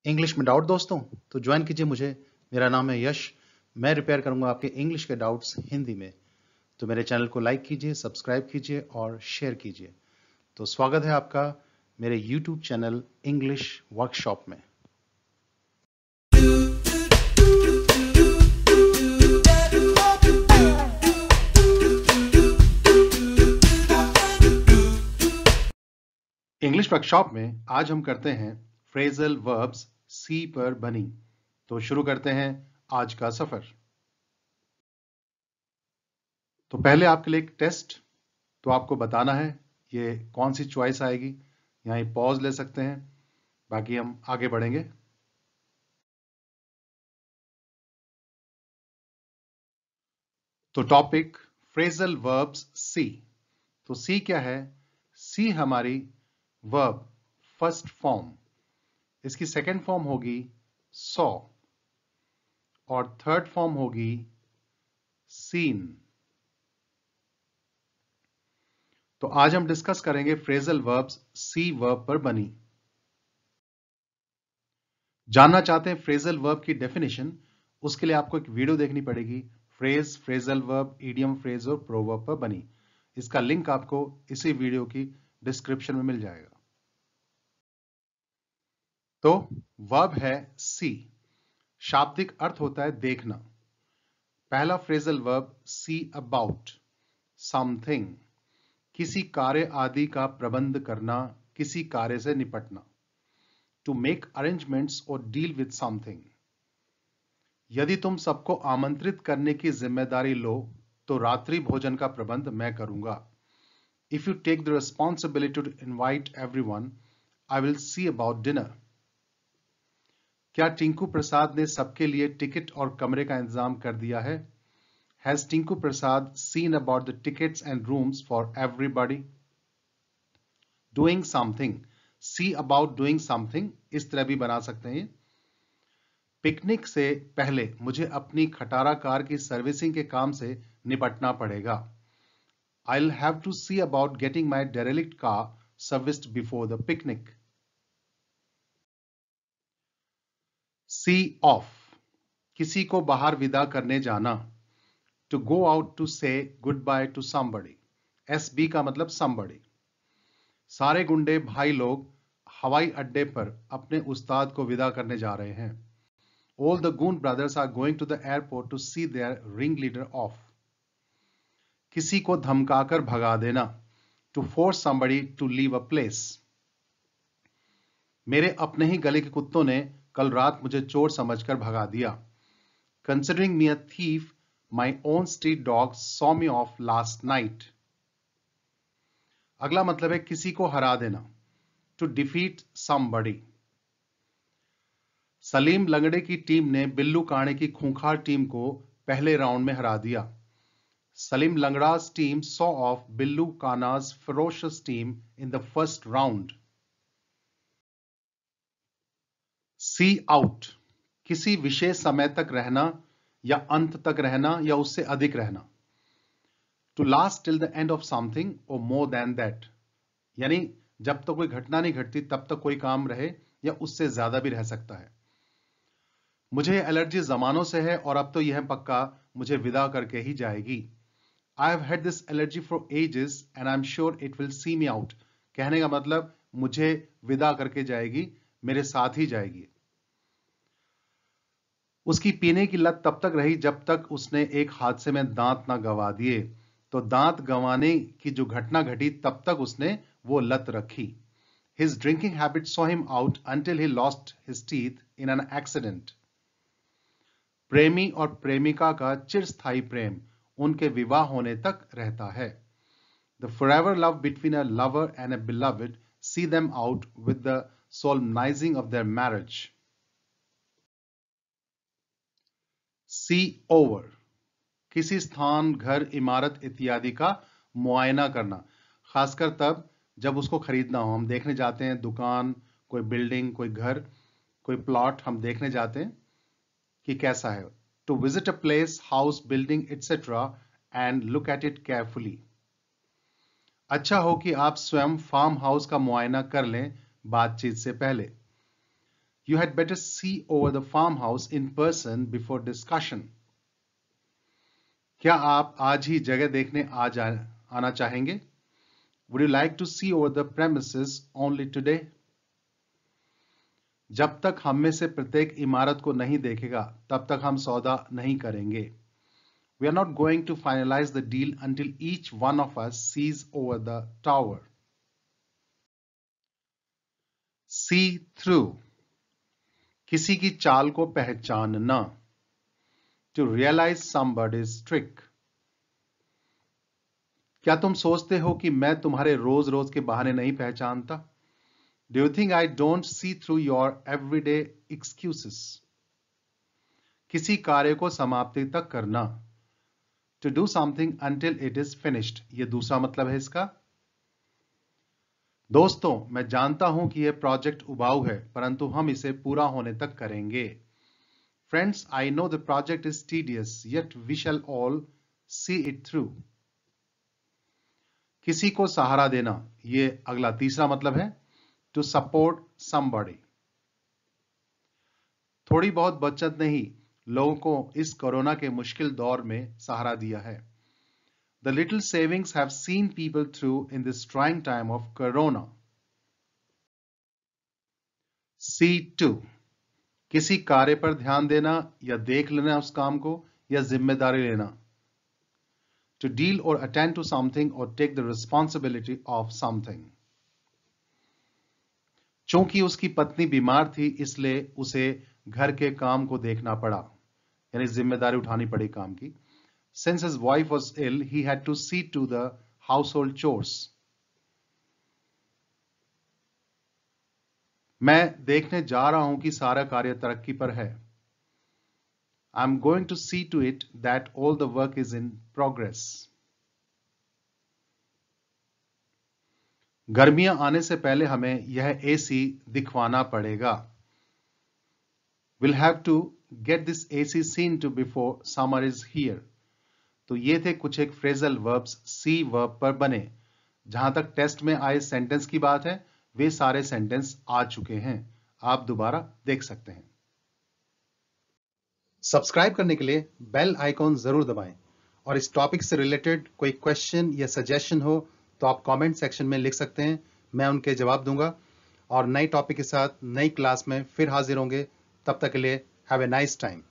English में doubt दोस्तों तो ज्वाइन कीजिए मुझे। मेरा नाम है यश। मैं रिपेयर करूंगा आपके इंग्लिश के डाउट्स हिंदी में। तो मेरे चैनल को लाइक कीजिए, सब्सक्राइब कीजिए और शेयर कीजिए। तो स्वागत है आपका मेरे यूट्यूब चैनल इंग्लिश वर्कशॉप में। इंग्लिश वर्कशॉप में आज हम करते हैं फ्रेजल वर्ब्स सी पर बनी। तो शुरू करते हैं आज का सफर। तो पहले आपके लिए एक टेस्ट। तो आपको बताना है ये कौन सी चॉइस आएगी। यहाँ पॉज ले सकते हैं, बाकी हम आगे बढ़ेंगे। तो टॉपिक फ्रेजल वर्ब्स सी। तो सी क्या है? सी हमारी वर्ब फर्स्ट फॉर्म, इसकी सेकंड फॉर्म होगी सॉ और थर्ड फॉर्म होगी सीन। तो आज हम डिस्कस करेंगे फ्रेजल वर्ब्स सी वर्ब पर बनी। जानना चाहते हैं फ्रेजल वर्ब की डेफिनेशन? उसके लिए आपको एक वीडियो देखनी पड़ेगी, phrase, phrasal verb, idiom phrase और प्रोवर्ब पर बनी। इसका लिंक आपको इसी वीडियो की डिस्क्रिप्शन में मिल जाएगा। तो वर्ब है सी, शाब्दिक अर्थ होता है देखना। पहला phrasal verb see about something, किसी कार्य आदि का प्रबंध करना, किसी कार्य से निपटना। टू मेक अरेंजमेंट्स और डील विद समथिंग। यदि तुम सबको आमंत्रित करने की जिम्मेदारी लो तो रात्रि भोजन का प्रबंध मैं करूंगा। If you take the responsibility to invite everyone, I will see about dinner. क्या टिंकू प्रसाद ने सबके लिए टिकट और कमरे का इंतजाम कर दिया है? Has Tinku Prasad seen about the tickets and rooms for everybody? Doing something, see about doing something, इस तरह भी बना सकते हैं। पिकनिक से पहले मुझे अपनी खटारा कार की सर्विसिंग के काम से निपटना पड़ेगा। I'll have to see about getting my derelict car serviced before the picnic. See off, किसी को बाहर विदा करने जाना। To go out to say goodbye to somebody. SB का मतलब somebody. सारे गुंडे भाई लोग हवाई अड्डे पर अपने उस्ताद को विदा करने जा रहे हैं। All the goon brothers are going to the airport to see their ringleader off. किसी को धमकाकर भगा देना। To force somebody to leave a place. मेरे अपने ही गले के कुत्तों ने कल रात मुझे चोर समझकर भगा दिया। Considering me a thief, my own street dogs saw me off last night. अगला मतलब है किसी को हरा देना। To defeat somebody. सलीम लंगड़े की टीम ने बिल्लू काणे की खूंखार टीम को पहले राउंड में हरा दिया। Salim Langra's team saw off Billu Kana's ferocious team in the first round. See out, किसी विशेष समय तक रहना या अंत तक रहना या उससे अधिक रहना। To last till the end of something or more than that. यानी जब तक कोई घटना नहीं घटती तब तक कोई काम रहे या उससे ज्यादा भी रह सकता है। मुझे एलर्जी जमानों से है और अब तो यह पक्का मुझे विदा करके ही जाएगी। I have had this allergy for ages and I'm sure it will see me out. कहने का मतलब मुझे विदा करके जाएगी, मेरे साथ ही जाएगी। उसकी पीने की लत तब तक रही जब तक उसने एक हादसे में दांत ना गंवा दिए। तो दांत गंवाने की जो घटना घटी तब तक उसने वो लत रखी। His drinking habit saw him out until he lost his teeth in an accident. प्रेमी और प्रेमिका का चिरस्थायी प्रेम उनके विवाह होने तक रहता है। The forever love between a lover and a beloved see them out with the solemnizing of their marriage. See over, किसी स्थान, घर, इमारत इत्यादि का मुआयना करना, खासकर तब जब उसको खरीदना हो। हम देखने जाते हैं दुकान, कोई बिल्डिंग, कोई घर, कोई प्लॉट हम देखने जाते हैं कि कैसा है। To visit a place, house, building, etc. and look at it carefully. अच्छा हो कि आप स्वयं फार्म हाउस का मुआयना कर लें बातचीत से पहले। You had better see over the farmhouse in person before discussion. क्या आप आज ही जगह देखने आना चाहेंगे? Would you like to see over the premises only today? जब तक हम में से प्रत्येक इमारत को नहीं देखेगा तब तक हम सौदा नहीं करेंगे. We are not going to finalize the deal until each one of us sees over the tower. See through. किसी की चाल को पहचानना. To realize somebody's trick. क्या तुम सोचते हो कि मैं तुम्हारे रोज रोज के बहाने नहीं पहचानता? Do you think I don't see through your everyday excuses? किसी कार्य को समाप्ति तक करना. To do something until it is finished. ये दूसरा मतलब है इसका. दोस्तों, मैं जानता हूं कि यह प्रोजेक्ट उबाऊ है, परंतु हम इसे पूरा होने तक करेंगे. Friends, I know the project is tedious, yet we shall all see it through. किसी को सहारा देना, ये अगला तीसरा मतलब है. To support somebody. थोड़ी बहुत बचत ने ही लोगों को इस कोरोना के मुश्किल दौर में सहारा दिया है. The little savings have seen people through in this trying time of corona. C2. किसी कार्य पर ध्यान देना या देख लेना उस काम को या जिम्मेदारी लेना. To deal or attend to something or take the responsibility of something. चूंकि उसकी पत्नी बीमार थी इसलिए उसे घर के काम को देखना पड़ा, यानी जिम्मेदारी उठानी पड़ी काम की. Since his wife was ill, he had to see to the household chores. मैं देखने जा रहा हूं कि सारा कार्य तरक्की पर है. I'm going to see to it that all the work is in progress. गर्मियां आने से पहले हमें यह AC दिखवाना पड़ेगा. We'll have to get this AC seen to before summer is here. तो ये थे कुछ एक फ्रेजल वर्ब्स सी वर्ब पर बने. जहां तक टेस्ट में आए सेंटेंस की बात है, वे सारे सेंटेंस आ चुके हैं. आप दोबारा देख सकते हैं. सब्सक्राइब करने के लिए बेल आइकॉन जरूर दबाएं और इस टॉपिक से रिलेटेड कोई क्वेश्चन या सजेशन हो तो आप कमेंट सेक्शन में लिख सकते हैं. मैं उनके जवाब दूंगा और नई टॉपिक के साथ नई क्लास में फिर हाजिर होंगे. तब तक के लिए हैव ए नाइस टाइम.